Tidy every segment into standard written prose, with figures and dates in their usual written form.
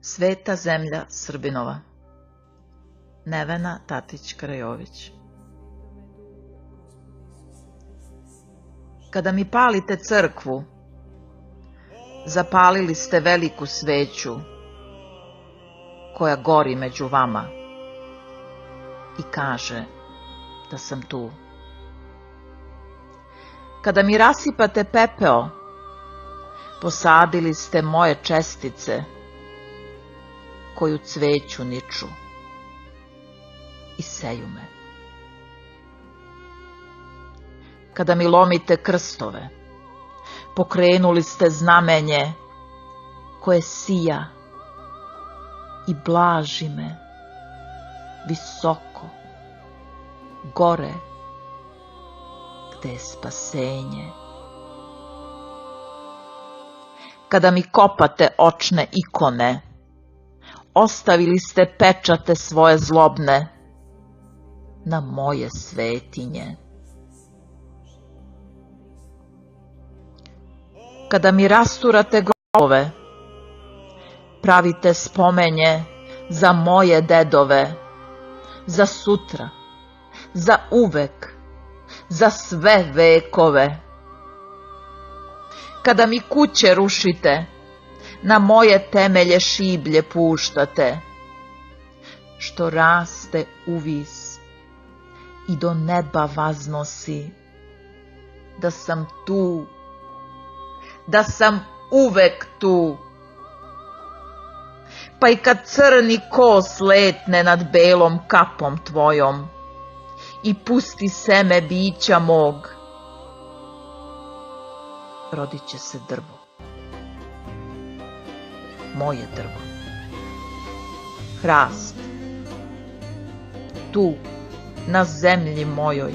Sveta zemlja Srbinova. Nevena Tatić-Krajović. Kada mi palite crkvu, zapalili ste veliku sveću koja gori među vama i kaže da sam tu. Kada mi rasipate pepeo, posadili ste moje čestice koju cveću niču i seju me. Kada mi lomite krstove, pokrenuli ste znamenje koje sija i blaži me visoko, gore, gde je spasenje. Kada mi kopate očne ikone, ostavili ste pečate svoje zlobne na moje svetinje. Kada mi rasturate grobove, pravite spomenje za moje dedove, za sutra, za uvek, za sve vekove. Kada mi kuće rušite, na moje temelje šiblje puštate, što raste uvis i do neba vaznosi, da sam tu, da sam uvek tu. Pa i kad crni kos letne nad belom kapom tvojom i pusti seme bića mog, rodit će se drvo, moje drvo, hrast, tu na zemlji mojoj,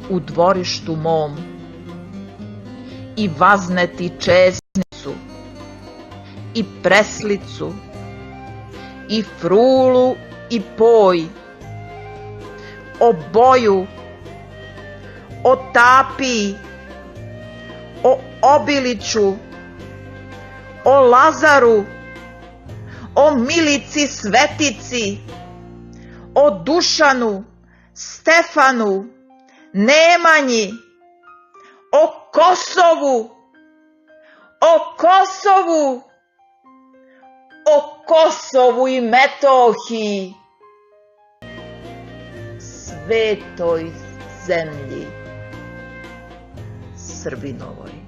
u dvorištu mom, i vazneti česnicu, i preslicu, i frulu, i poj, o boju, o tapiji, o obiliću, o Lazaru, o Milici Svetici, o Dušanu, Stefanu, Nemanji, o Kosovu, o Kosovu, o Kosovu i Metohiji, svetoj zemlji Srbinovoj.